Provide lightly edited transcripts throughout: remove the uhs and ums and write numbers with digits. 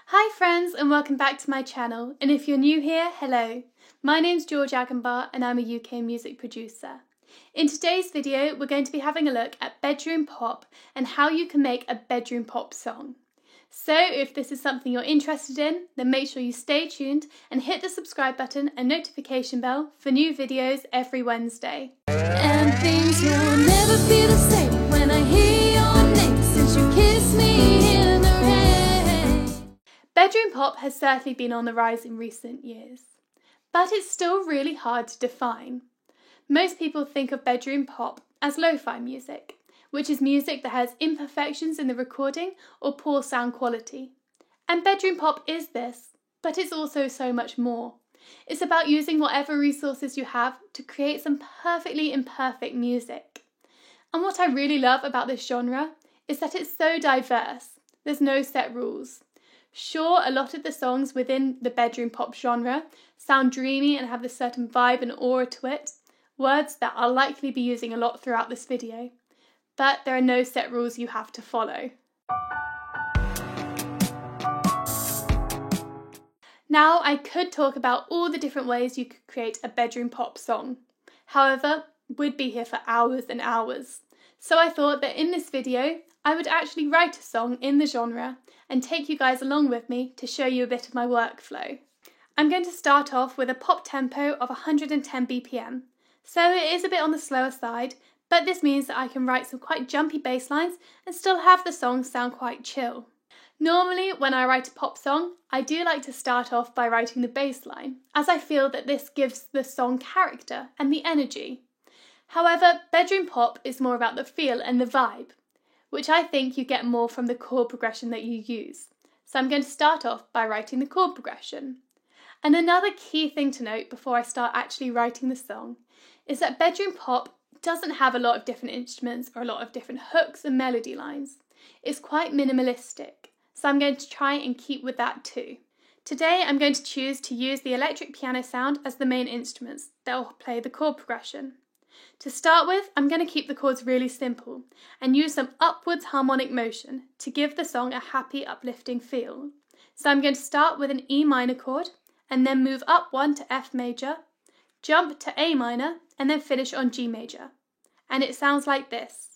Hi friends and welcome back to my channel, and if you're new here, hello. My name's George Agenbar and I'm a UK music producer. In today's video we're going to be having a look at bedroom pop and how you can make a bedroom pop song. So if this is something you're interested in, then make sure you stay tuned and hit the subscribe button and notification bell for new videos every Wednesday. And things will never be the same when I hear your name since you kissed me in the rain. Bedroom pop has certainly been on the rise in recent years, but it's still really hard to define. Most people think of bedroom pop as lo-fi music, which is music that has imperfections in the recording or poor sound quality. And bedroom pop is this, but it's also so much more. It's about using whatever resources you have to create some perfectly imperfect music. And what I really love about this genre is that it's so diverse. There's no set rules. Sure, a lot of the songs within the bedroom pop genre sound dreamy and have this certain vibe and aura to it, words that I'll likely be using a lot throughout this video. But there are no set rules you have to follow. Now, I could talk about all the different ways you could create a bedroom pop song. However, we'd be here for hours and hours. So I thought that in this video, I would actually write a song in the genre and take you guys along with me to show you a bit of my workflow. I'm going to start off with a pop tempo of 110 BPM. So it is a bit on the slower side, but this means that I can write some quite jumpy bass lines and still have the song sound quite chill. Normally, when I write a pop song, I do like to start off by writing the bass line, as I feel that this gives the song character and the energy. However, bedroom pop is more about the feel and the vibe, which I think you get more from the chord progression that you use. So I'm going to start off by writing the chord progression. And another key thing to note before I start actually writing the song is that bedroom pop doesn't have a lot of different instruments or a lot of different hooks and melody lines. It's quite minimalistic, so I'm going to try and keep with that too. Today I'm going to choose to use the electric piano sound as the main instruments that will play the chord progression. To start with, I'm going to keep the chords really simple and use some upwards harmonic motion to give the song a happy, uplifting feel. So I'm going to start with an E minor chord and then move up one to F major, jump to A minor and then finish on G major. And it sounds like this.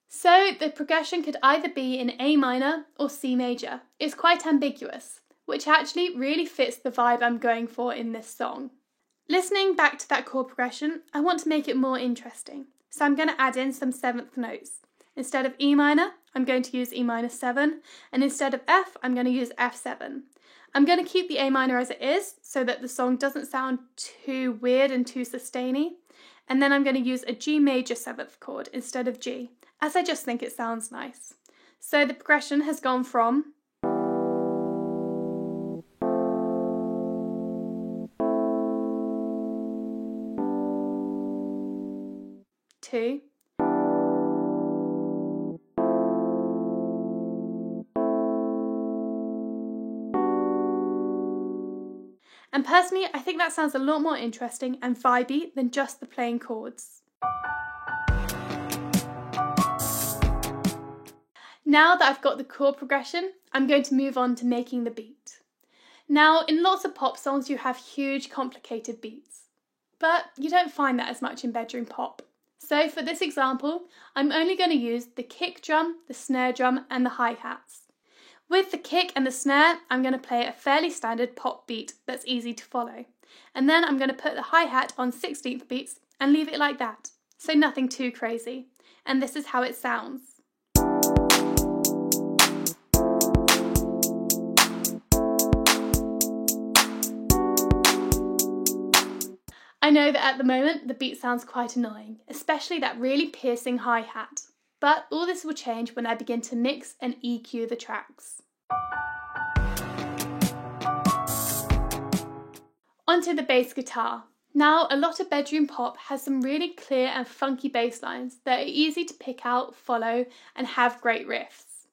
So the progression could either be in A minor or C major. It's quite ambiguous, which actually really fits the vibe I'm going for in this song. Listening back to that chord progression, I want to make it more interesting. So I'm going to add in some seventh notes. Instead of E minor, I'm going to use E minor 7, and instead of F, I'm going to use F7. I'm going to keep the A minor as it is, so that the song doesn't sound too weird and too sustainy, and then I'm going to use a G major 7th chord instead of G, as I just think it sounds nice. So the progression has gone from to and personally, I think that sounds a lot more interesting and vibey than just the plain chords. Now that I've got the chord progression, I'm going to move on to making the beat. Now, in lots of pop songs, you have huge, complicated beats, but you don't find that as much in bedroom pop. So for this example, I'm only going to use the kick drum, the snare drum, and the hi-hats. With the kick and the snare, I'm going to play a fairly standard pop beat that's easy to follow. And then I'm going to put the hi-hat on 16th beats and leave it like that. So nothing too crazy. And this is how it sounds. I know that at the moment the beat sounds quite annoying, especially that really piercing hi-hat. But all this will change when I begin to mix and EQ the tracks. Onto the bass guitar. Now, a lot of bedroom pop has some really clear and funky bass lines that are easy to pick out, follow, and have great riffs.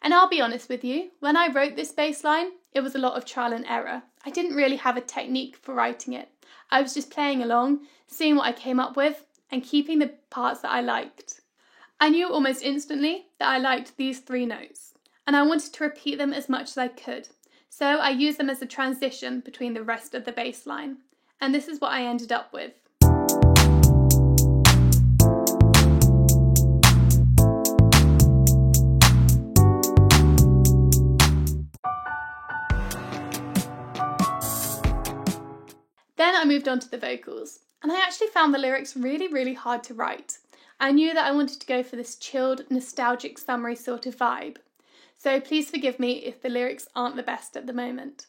And I'll be honest with you, when I wrote this bass line, it was a lot of trial and error. I didn't really have a technique for writing it, I was just playing along, seeing what I came up with, and keeping the parts that I liked. I knew almost instantly that I liked these 3 notes, and I wanted to repeat them as much as I could, so I used them as a transition between the rest of the bass line, and this is what I ended up with. Then I moved on to the vocals, and I actually found the lyrics really hard to write. I knew that I wanted to go for this chilled, nostalgic, summery sort of vibe, so please forgive me if the lyrics aren't the best at the moment.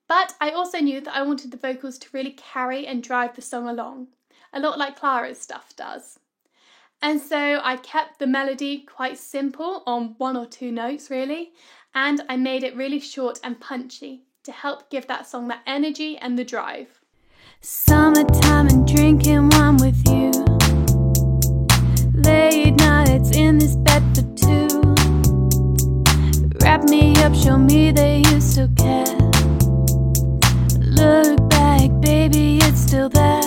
But I also knew that I wanted the vocals to really carry and drive the song along, a lot like Clara's stuff does. And so I kept the melody quite simple on 1 or 2 notes really, and I made it really short and punchy to help give that song that energy and the drive. Summertime and drinking wine with you. Late nights in this bed for 2. Wrap me up, show me that you still care. Look back, baby, it's still there.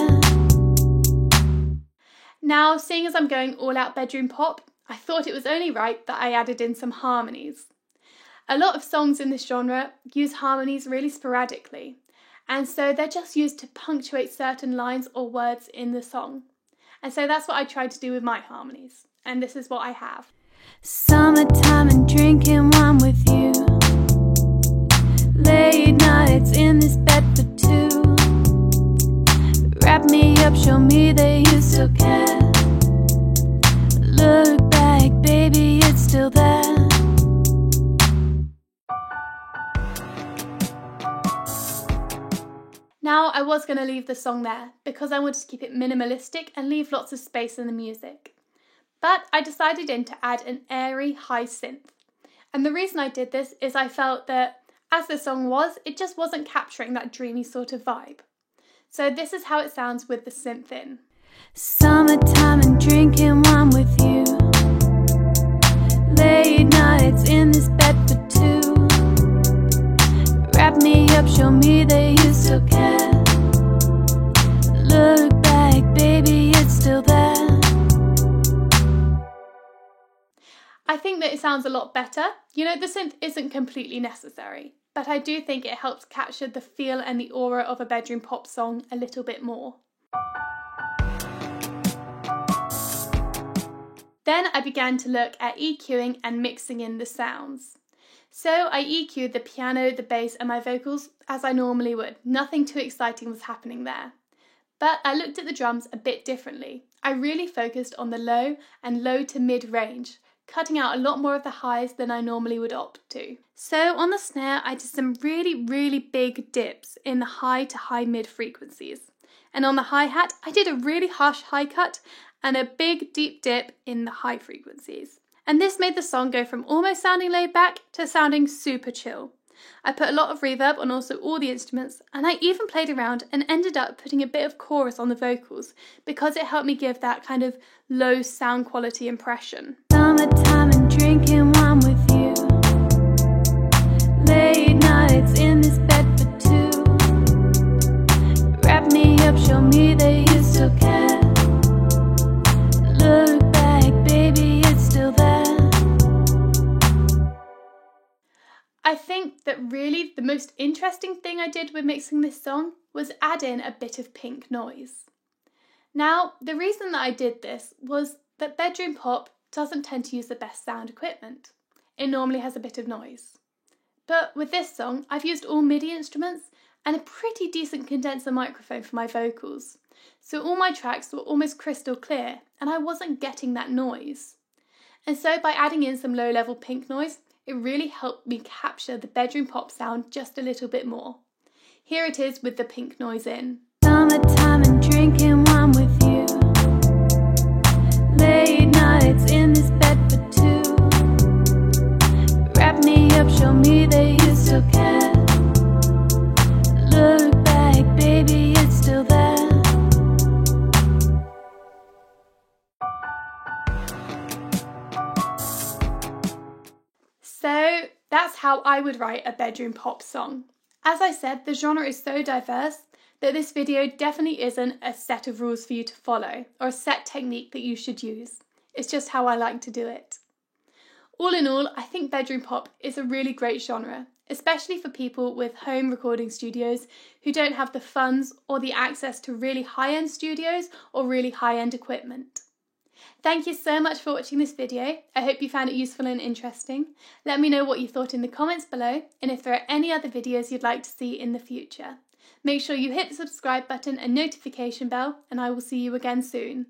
Now, seeing as I'm going all out bedroom pop, I thought it was only right that I added in some harmonies. A lot of songs in this genre use harmonies really sporadically, and so they're just used to punctuate certain lines or words in the song. And so that's what I tried to do with my harmonies, and this is what I have. Summertime and drinking wine with you. Late nights in this bed for 2. Wrap me up, show me that you still care. Look back, baby, it's still there. Now, I was going to leave the song there because I wanted to keep it minimalistic and leave lots of space in the music. But I decided to add an airy high synth. And the reason I did this is I felt that as the song was, it just wasn't capturing that dreamy sort of vibe. So this is how it sounds with the synth in. Summertime and drinking wine with you. Late nights in this bed for 2. Wrap me up, show me that you still care. Look back, baby, it's still there. I think that it sounds a lot better. You know, the synth isn't completely necessary, but I do think it helps capture the feel and the aura of a bedroom pop song a little bit more. Then I began to look at EQing and mixing in the sounds. So I EQ'd the piano, the bass and my vocals as I normally would. Nothing too exciting was happening there. But I looked at the drums a bit differently. I really focused on the low and low to mid range, cutting out a lot more of the highs than I normally would opt to. So on the snare I did some really big dips in the high to high mid frequencies. And on the hi-hat I did a really harsh high cut and a big deep dip in the high frequencies. And this made the song go from almost sounding laid back to sounding super chill. I put a lot of reverb on also all the instruments, and I even played around and ended up putting a bit of chorus on the vocals because it helped me give that kind of low sound quality impression. Summertime and drinking wine with you. Late nights in this bed for 2. Wrap me up, show me that you still care. Look back, baby, it's still there. I think that really the most interesting thing I did with mixing this song was add in a bit of pink noise. Now, the reason that I did this was that bedroom pop doesn't tend to use the best sound equipment. It normally has a bit of noise. But with this song, I've used all MIDI instruments and a pretty decent condenser microphone for my vocals. So all my tracks were almost crystal clear and I wasn't getting that noise. And so by adding in some low-level pink noise, it really helped me capture the bedroom pop sound just a little bit more. Here it is with the pink noise in. Summertime and drinking wine with you. Late nights in this bed for 2. Wrap me up, show me that you still care. Look back, baby, it's still there. So that's how I would write a bedroom pop song. As I said, the genre is so diverse that this video definitely isn't a set of rules for you to follow or a set technique that you should use. It's just how I like to do it. All in all, I think bedroom pop is a really great genre, especially for people with home recording studios who don't have the funds or the access to really high-end studios or really high-end equipment. Thank you so much for watching this video. I hope you found it useful and interesting. Let me know what you thought in the comments below and if there are any other videos you'd like to see in the future. Make sure you hit the subscribe button and notification bell, and I will see you again soon.